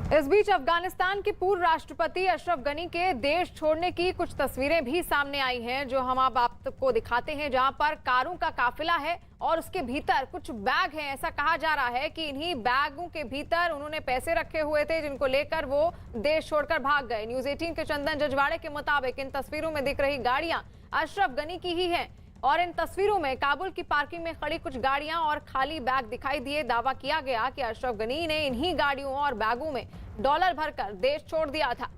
इस बीच अफगानिस्तान के पूर्व राष्ट्रपति अशरफ गनी के देश छोड़ने की कुछ तस्वीरें भी सामने आई हैं, जो हम अब आपको दिखाते हैं, जहां पर कारों का काफिला है और उसके भीतर कुछ बैग हैं। ऐसा कहा जा रहा है कि इन्हीं बैगों के भीतर उन्होंने पैसे रखे हुए थे, जिनको लेकर वो देश छोड़कर भाग गए। न्यूज 18 के चंदन जजवाड़े के मुताबिक इन तस्वीरों में दिख रही गाड़ियां अशरफ गनी की ही है और इन तस्वीरों में काबुल की पार्किंग में खड़ी कुछ गाड़ियां और खाली बैग दिखाई दिए। दावा किया गया कि अशरफ गनी ने इन्हीं गाड़ियों और बैगों में डॉलर भरकर देश छोड़ दिया था।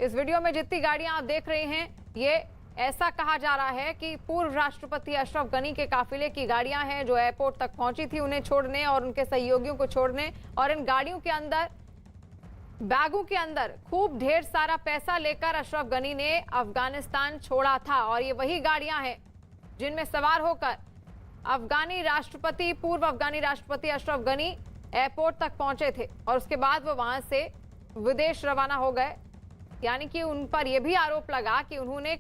इस वीडियो में जितनी गाड़ियां आप देख रहे हैं, ये ऐसा कहा जा रहा है कि पूर्व राष्ट्रपति अशरफ गनी के काफिले की गाड़ियां हैं, जो एयरपोर्ट तक पहुंची थी उन्हें छोड़ने और उनके सहयोगियों को छोड़ने। और इन गाड़ियों के अंदर, बैगों के अंदर खूब ढेर सारा पैसा लेकर अशरफ गनी ने अफगानिस्तान छोड़ा था। और ये वही गाड़ियां हैं जिनमें सवार होकर पूर्व अफगानी राष्ट्रपति अशरफ गनी एयरपोर्ट तक पहुंचे थे और उसके बाद वो वहां से विदेश रवाना हो गए। यानी कि उन पर यह भी आरोप लगा कि उन्होंने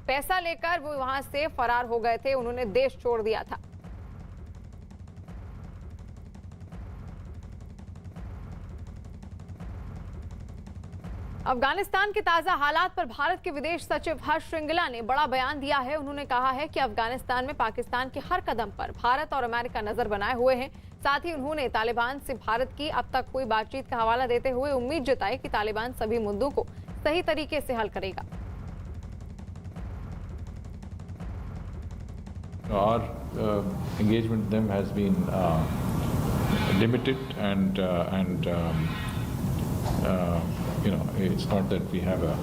पैसा लेकर वो वहां से फरार हो गए थे, उन्होंने देश छोड़ दिया था। अफगानिस्तान के ताजा हालात पर भारत के विदेश सचिव हर्ष श्रृंगला ने बड़ा बयान दिया है। उन्होंने कहा है कि अफगानिस्तान में पाकिस्तान के हर कदम पर भारत और अमेरिका नजर बनाए हुए हैं। साथ ही उन्होंने तालिबान से भारत की अब तक हुई बातचीत का हवाला देते हुए उम्मीद जताई कि तालिबान सभी मुद्दों को सही तरीके से हल करेगा। Our engagement with them has been limited and it's not that we have a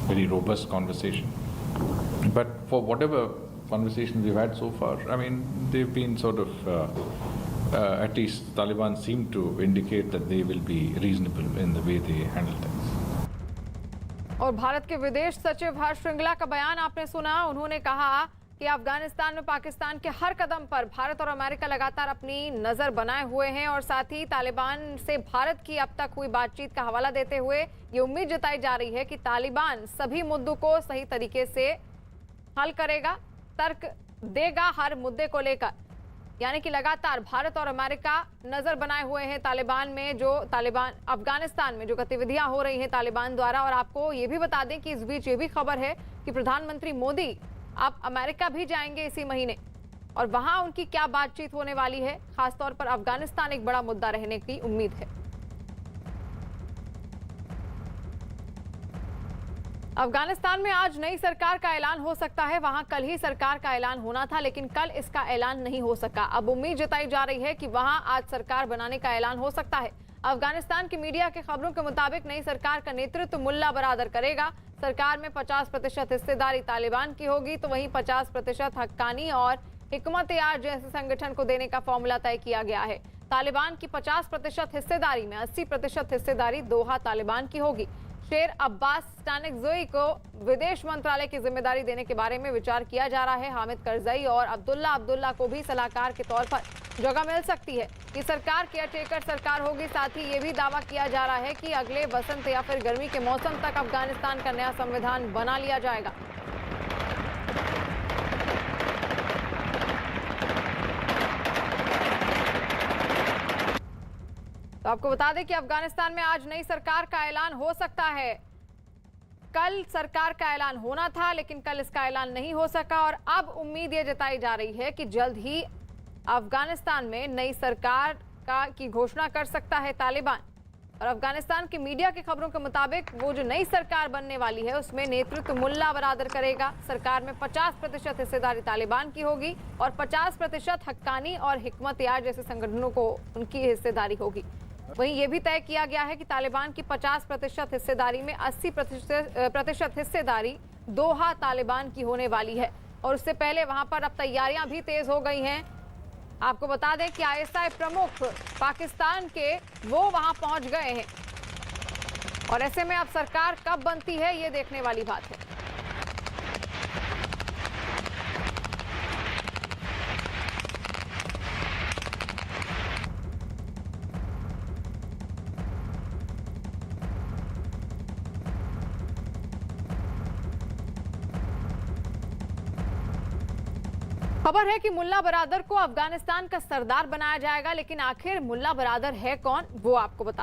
very robust conversation. But for whatever conversations we've had so far, I mean, they've been sort of, at least Taliban seem to indicate that they will be reasonable in the way they handle things. और भारत के विदेश सचिव हर्ष श्रृंगला का बयान आपने सुना। उन्होंने कहा कि अफगानिस्तान में पाकिस्तान के हर कदम पर भारत और अमेरिका लगातार अपनी नजर बनाए हुए हैं और साथ ही तालिबान से भारत की अब तक हुई बातचीत का हवाला देते हुए ये उम्मीद जताई जा रही है कि तालिबान सभी मुद्दों को सही तरीके से हल करेगा, तर्क देगा हर मुद्दे को लेकर। यानी कि लगातार भारत और अमेरिका नजर बनाए हुए हैं तालिबान अफगानिस्तान में जो गतिविधियां हो रही हैं तालिबान द्वारा। और आपको ये भी बता दें कि इस बीच ये भी खबर है कि प्रधानमंत्री मोदी अब अमेरिका भी जाएंगे इसी महीने और वहां उनकी क्या बातचीत होने वाली है, खासतौर पर अफगानिस्तान एक बड़ा मुद्दा रहने की उम्मीद है। अफगानिस्तान में आज नई सरकार का ऐलान हो सकता है। वहां कल ही सरकार का ऐलान होना था, लेकिन कल इसका ऐलान नहीं हो सका। अब उम्मीद जताई जा रही है कि वहां आज सरकार बनाने का ऐलान हो सकता है। अफगानिस्तान की मीडिया के खबरों के मुताबिक नई सरकार का नेतृत्व मुल्ला बरादर करेगा। सरकार में 50% हिस्सेदारी तालिबान की होगी, तो वहीं 50% हक्कानी और हिकमत-ए-आज जैसे संगठन को देने का फॉर्मूला तय किया गया है। तालिबान की 50% हिस्सेदारी में 80% हिस्सेदारी दोहा तालिबान की होगी। शेर अब्बास स्टानिकज़ोई को विदेश मंत्रालय की जिम्मेदारी देने के बारे में विचार किया जा रहा है। हामिद करजई और अब्दुल्ला को भी सलाहकार के तौर पर जगह मिल सकती है। ये सरकार केयरटेकर सरकार होगी। साथ ही ये भी दावा किया जा रहा है कि अगले बसंत या फिर गर्मी के मौसम तक अफगानिस्तान का नया संविधान बना लिया जाएगा। तो आपको बता दें कि अफगानिस्तान में आज नई सरकार का ऐलान हो सकता है। कल सरकार का ऐलान होना था, लेकिन कल इसका ऐलान नहीं हो सका और अब उम्मीद ये जताई जा रही है कि जल्द ही अफगानिस्तान में नई सरकार की घोषणा कर सकता है तालिबान। और अफगानिस्तान की मीडिया की खबरों के मुताबिक वो जो नई सरकार बनने वाली है उसमें नेतृत्व मुल्ला बरादर करेगा। सरकार में 50% हिस्सेदारी तालिबान की होगी और 50% हक्कानी और हिकमत-ए-आज जैसे संगठनों को उनकी हिस्सेदारी होगी। वहीं ये भी तय किया गया है कि तालिबान की 50% हिस्सेदारी में 80% हिस्सेदारी दोहा तालिबान की होने वाली है। और उससे पहले वहां पर अब तैयारियां भी तेज हो गई हैं। आपको बता दें कि ISI प्रमुख पाकिस्तान के वो वहां पहुंच गए हैं और ऐसे में अब सरकार कब बनती है ये देखने वाली बात है। खबर है कि मुल्ला बरादर को अफगानिस्तान का सरदार बनाया जाएगा, लेकिन आखिर मुल्ला बरादर है कौन, वो आपको बता